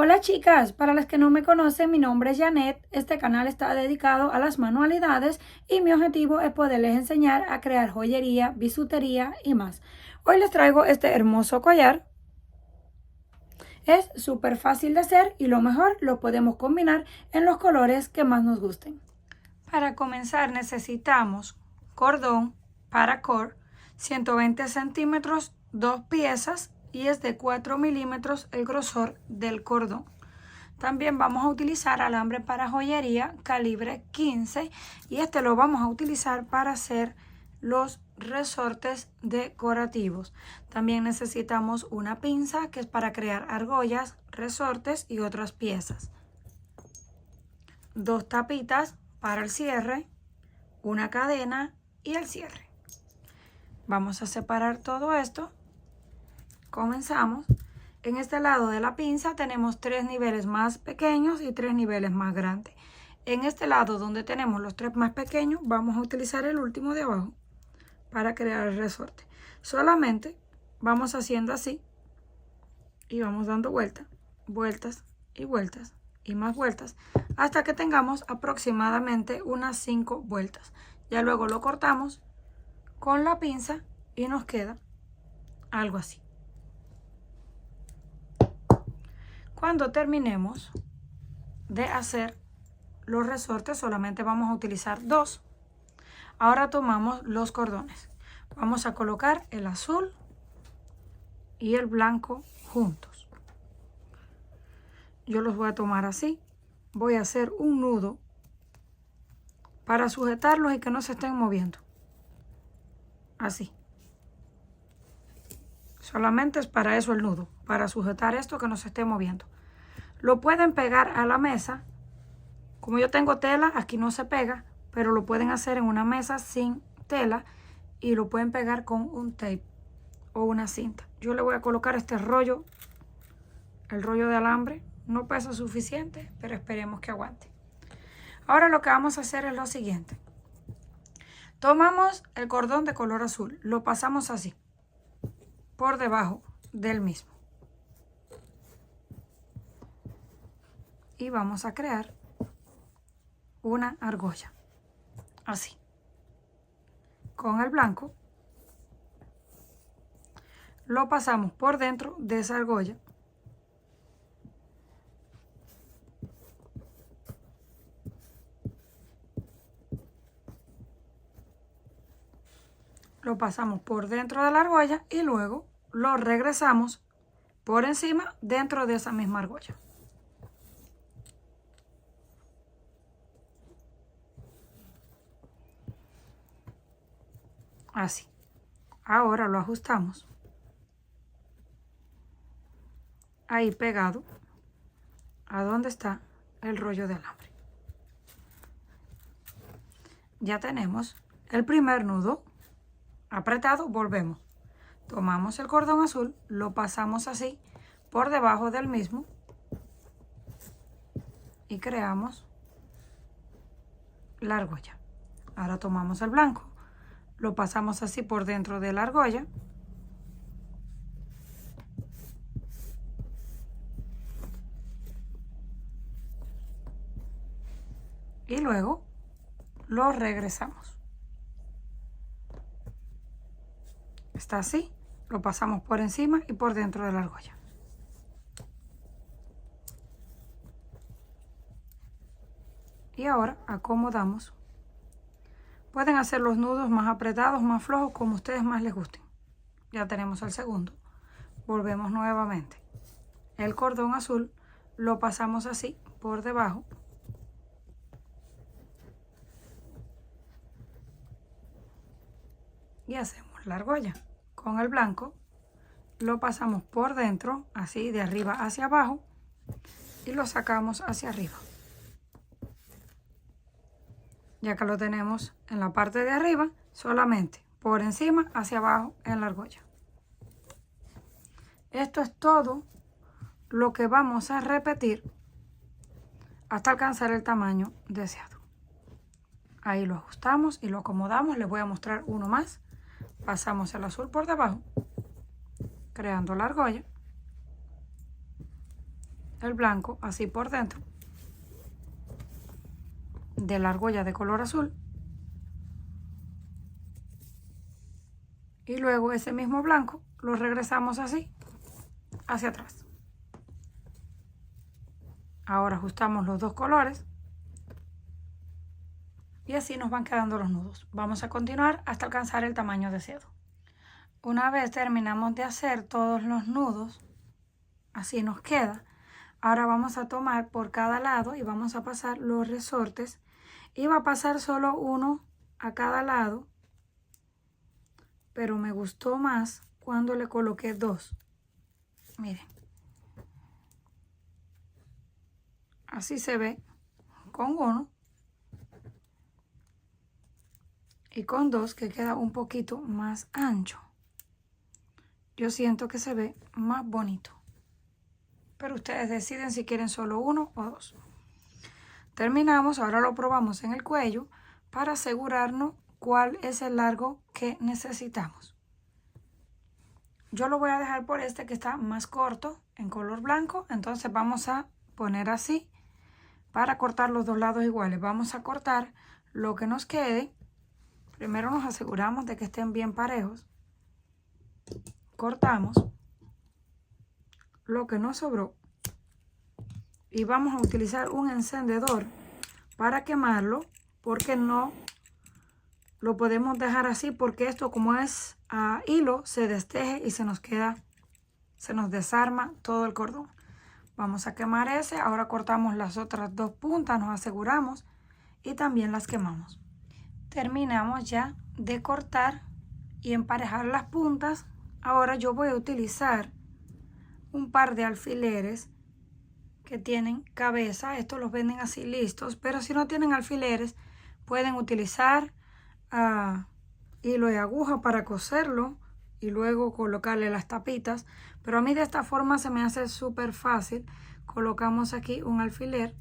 Hola chicas, para las que no me conocen, mi nombre es Janet. Este canal está dedicado a las manualidades y mi objetivo es poderles enseñar a crear joyería, bisutería y más. Hoy les traigo este hermoso collar. Es súper fácil de hacer y lo mejor lo podemos combinar en los colores que más nos gusten. Para comenzar necesitamos cordón paracord, 120 centímetros, 2 piezas y es de 4 milímetros el grosor del cordón. También vamos a utilizar alambre para joyería calibre 15 y este lo vamos a utilizar para hacer los resortes decorativos. También necesitamos una pinza que es para crear argollas, resortes y otras piezas. 2 tapitas para el cierre, una cadena y el cierre. Vamos a separar todo esto. Comenzamos. En este lado de la pinza tenemos 3 niveles más pequeños y 3 niveles más grandes. En este lado donde tenemos los 3 más pequeños vamos a utilizar el último de abajo para crear el resorte. Solamente vamos haciendo así y vamos dando vueltas, vueltas y vueltas y más vueltas hasta que tengamos aproximadamente unas 5 vueltas. Ya luego lo cortamos con la pinza y nos queda algo así. Cuando terminemos de hacer los resortes, solamente vamos a utilizar 2. Ahora tomamos los cordones. Vamos a colocar el azul y el blanco juntos. Yo los voy a tomar así. Voy a hacer un nudo para sujetarlos y que no se estén moviendo. Así. Solamente es para eso el nudo, para sujetar esto que no se esté moviendo. Lo pueden pegar a la mesa. Como yo tengo tela, aquí no se pega, pero lo pueden hacer en una mesa sin tela y lo pueden pegar con un tape o una cinta. Yo le voy a colocar este rollo, el rollo de alambre. No pesa suficiente, pero esperemos que aguante. Ahora lo que vamos a hacer es lo siguiente. Tomamos el cordón de color azul, lo pasamos así, por debajo del mismo. Y vamos a crear una argolla, así. Con el blanco lo pasamos por dentro de esa argolla. Lo pasamos por dentro de la argolla y luego lo regresamos por encima dentro de esa misma argolla. Así. Ahora lo ajustamos. Ahí pegado a donde está el rollo de alambre. Ya tenemos el primer nudo apretado. Volvemos. Tomamos el cordón azul, lo pasamos así por debajo del mismo y creamos la argolla. Ahora tomamos el blanco, lo pasamos así por dentro de la argolla y luego lo regresamos. Está así, lo pasamos por encima y por dentro de la argolla. Y ahora acomodamos. Pueden hacer los nudos más apretados, más flojos, como ustedes más les gusten. Ya tenemos el segundo. Volvemos nuevamente. El cordón azul lo pasamos así por debajo. Y hacemos la argolla. Con el blanco lo pasamos por dentro, así de arriba hacia abajo, y lo sacamos hacia arriba. Ya que lo tenemos en la parte de arriba, solamente por encima hacia abajo en la argolla. Esto es todo lo que vamos a repetir hasta alcanzar el tamaño deseado. Ahí lo ajustamos y lo acomodamos. Les voy a mostrar uno más. Pasamos el azul por debajo, creando la argolla. el blanco así por dentro de la argolla de color azul. Y luego ese mismo blanco lo regresamos así hacia atrás. Ahora ajustamos los dos colores y así nos van quedando los nudos. Vamos a continuar hasta alcanzar el tamaño deseado. Una vez terminamos de hacer todos los nudos, así nos queda. Ahora vamos a tomar por cada lado y vamos a pasar los resortes. Y va a pasar solo uno a cada lado, pero me gustó más cuando le coloqué dos. Miren. Así se ve con uno. Y con dos, que queda un poquito más ancho. Yo siento que se ve más bonito. Pero ustedes deciden si quieren solo uno o dos. Terminamos, ahora lo probamos en el cuello para asegurarnos cuál es el largo que necesitamos. Yo lo voy a dejar por este que está más corto en color blanco. Entonces vamos a poner así para cortar los dos lados iguales. Vamos a cortar lo que nos quede. Primero nos aseguramos de que estén bien parejos. Cortamos lo que nos sobró y vamos a utilizar un encendedor para quemarlo, porque no lo podemos dejar así, porque esto, como es a hilo, se desteje y se nos desarma todo el cordón. Vamos a quemar ese. Ahora cortamos las otras dos puntas, nos aseguramos, y también las quemamos. Terminamos ya de cortar y emparejar las puntas. Ahora yo voy a utilizar un par de alfileres que tienen cabeza. Estos los venden así listos, pero si no tienen alfileres pueden utilizar hilo y aguja para coserlo y luego colocarle las tapitas. Pero a mí de esta forma se me hace súper fácil. Colocamos aquí un alfiler,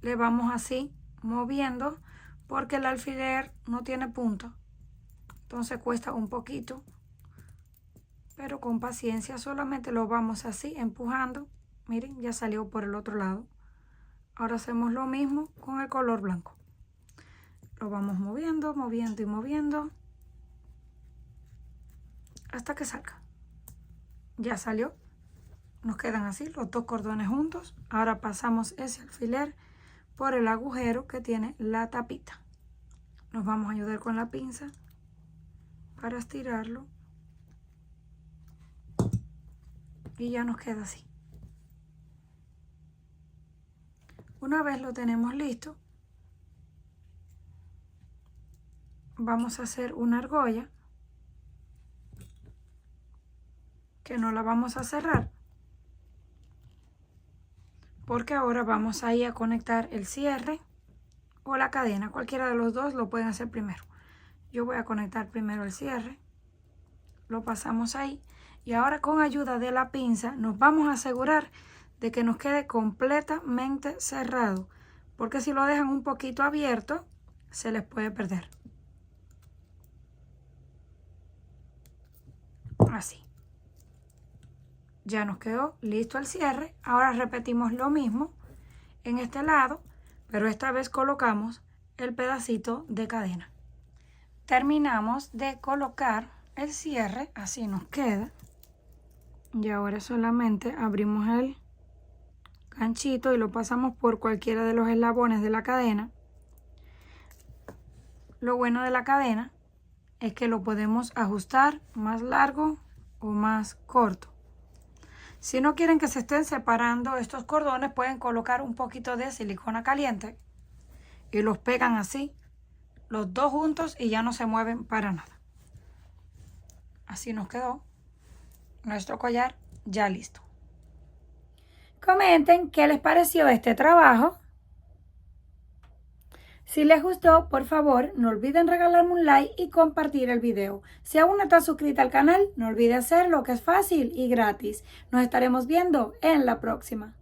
le vamos así moviendo, porque el alfiler no tiene punta, entonces cuesta un poquito, pero con paciencia solamente lo vamos así empujando. Miren, ya salió por el otro lado. Ahora hacemos lo mismo con el color blanco. Lo vamos moviendo, moviendo y moviendo hasta que salga. Ya salió. Nos quedan así los dos cordones juntos. Ahora pasamos ese alfiler por el agujero que tiene la tapita. Nos vamos a ayudar con la pinza para estirarlo y ya nos queda así. Una vez lo tenemos listo, vamos a hacer una argolla que no la vamos a cerrar, porque ahora vamos a ir a conectar el cierre o la cadena. Cualquiera de los dos lo pueden hacer primero. Yo voy a conectar primero el cierre, lo pasamos ahí, y ahora con ayuda de la pinza nos vamos a asegurar de que nos quede completamente cerrado, porque si lo dejan un poquito abierto se les puede perder. Así. Ya nos quedó listo el cierre. Ahora repetimos lo mismo en este lado, pero esta vez colocamos el pedacito de cadena. Terminamos de colocar el cierre, así nos queda. Y ahora solamente abrimos el ganchito y lo pasamos por cualquiera de los eslabones de la cadena. Lo bueno de la cadena es que lo podemos ajustar más largo o más corto. Si no quieren que se estén separando estos cordones, pueden colocar un poquito de silicona caliente y los pegan así, los dos juntos, y ya no se mueven para nada. Así nos quedó nuestro collar ya listo. Comenten qué les pareció este trabajo. Si les gustó, por favor, no olviden regalarme un like y compartir el video. Si aún no estás suscrita al canal, no olvides hacerlo, que es fácil y gratis. Nos estaremos viendo en la próxima.